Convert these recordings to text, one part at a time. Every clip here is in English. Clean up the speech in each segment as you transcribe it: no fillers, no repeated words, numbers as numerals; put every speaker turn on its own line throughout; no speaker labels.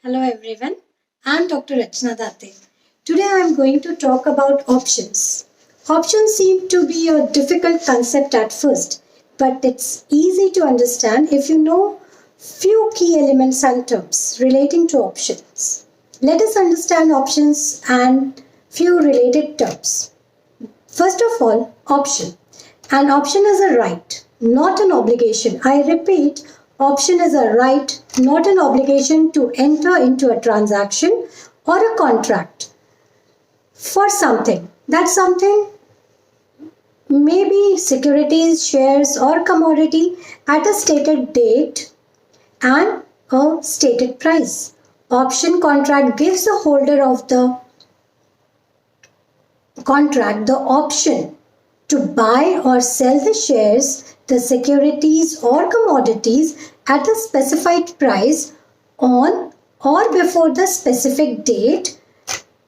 Hello everyone, I am Dr. Rachanaa. Today I am going to talk about options. Options seem to be a difficult concept at first, but it's easy to understand if you know few key elements and terms relating to options. Let us understand options and few related terms. First of all, option. An option is a right, not an obligation. I repeat, option is a right, not an obligation to enter into a transaction or a contract for something. That something may be securities, shares, or commodity at a stated date and a stated price. Option contract gives the holder of the contract the option to buy or sell the shares, the securities or commodities at a specified price on or before the specific date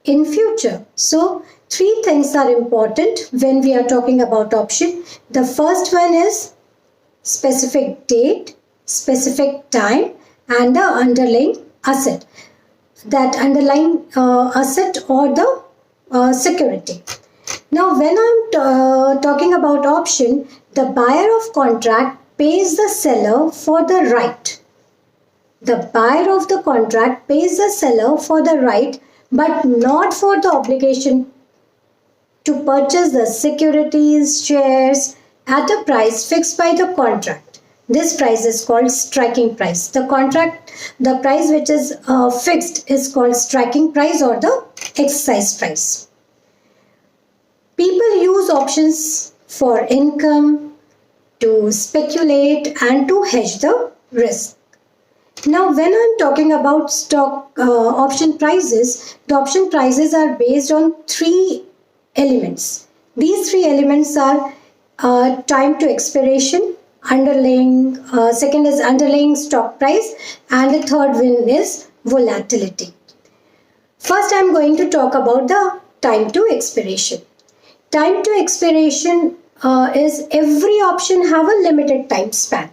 in future. So, three things are important when we are talking about option. The first one is specific date, specific time, and the underlying asset. That underlying asset or the security. Now, when I'm talking about option, the buyer of contract pays the seller for the right. The buyer of the contract pays the seller for the right, but not for the obligation to purchase the securities, shares at a price fixed by the contract. This price is called striking price. The price which is fixed is called striking price or the exercise price. People use options for income, to speculate, and to hedge the risk. Now, when I'm talking about stock option prices, the option prices are based on three elements. These three elements are time to expiration, second is underlying stock price, and the third one is volatility. First, I'm going to talk about the time to expiration. Time to expiration is every option have a limited time span.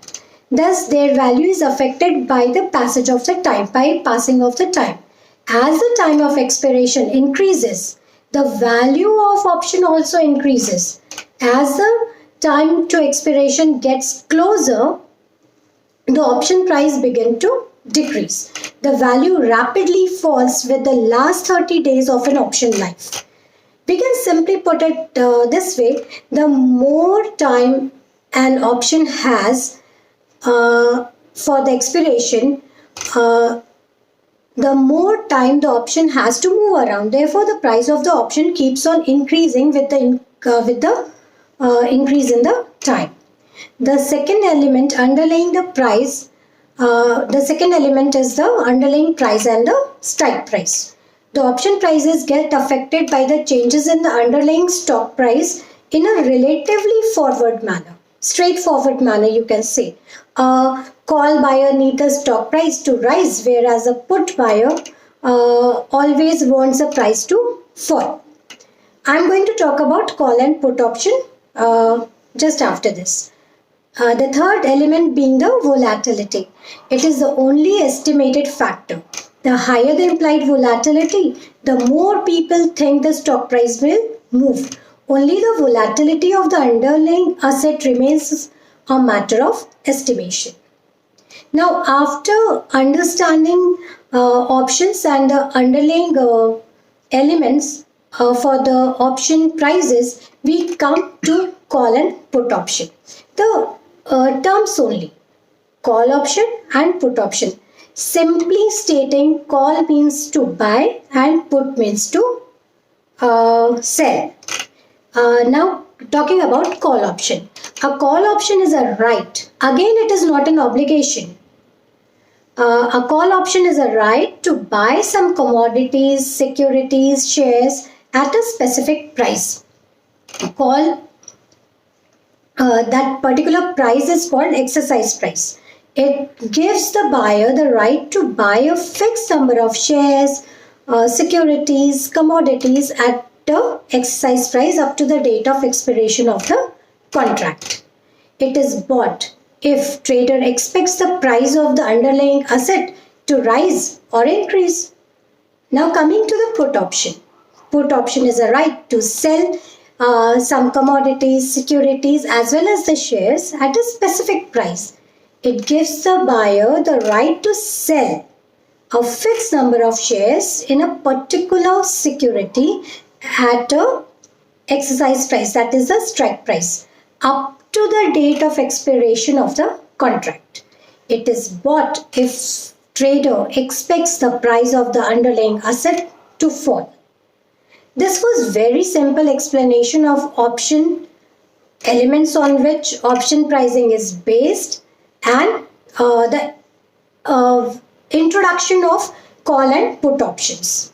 Thus, their value is affected by the passage of the time, by passing of the time. As the time of expiration increases, the value of option also increases. As the time to expiration gets closer, the option price begins to decrease. The value rapidly falls with the last 30 days of an option life. We can simply put it this way, the more time an option has for the expiration, the more time the option has to move around. Therefore, the price of the option keeps on increasing with the increase in the time. The second element underlying the price, the second element is the underlying price and the strike price. The option prices get affected by the changes in the underlying stock price in a relatively straightforward manner you can say. A call buyer needs the stock price to rise, whereas a put buyer always wants the price to fall. I'm going to talk about call and put option just after this. The third element being the volatility. It is the only estimated factor. The higher the implied volatility, the more people think the stock price will move. Only the volatility of the underlying asset remains a matter of estimation. Now, after understanding options and the underlying elements for the option prices, we come to call and put option. The terms only, call option and put option. Simply stating, call means to buy and put means to sell. Now, talking about call option. A call option is a right. Again, it is not an obligation. A call option is a right to buy some commodities, securities, shares at a specific price. That particular price is called exercise price. It gives the buyer the right to buy a fixed number of shares, securities, commodities at the exercise price up to the date of expiration of the contract. It is bought if trader expects the price of the underlying asset to rise or increase. Now coming to the put option. Put option is a right to sell some commodities, securities as well as the shares at a specific price. It gives the buyer the right to sell a fixed number of shares in a particular security at a exercise price, that is the strike price, up to the date of expiration of the contract. It is bought if trader expects the price of the underlying asset to fall. This was very simple explanation of option, elements on which option pricing is based, and the introduction of call and put options.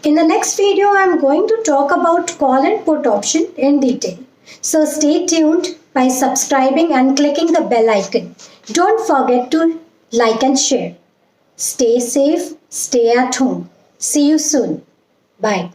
In the next video, I am going to talk about call and put option in detail. So stay tuned by subscribing and clicking the bell icon. Don't forget to like and share. Stay safe, stay at home. See you soon. Bye.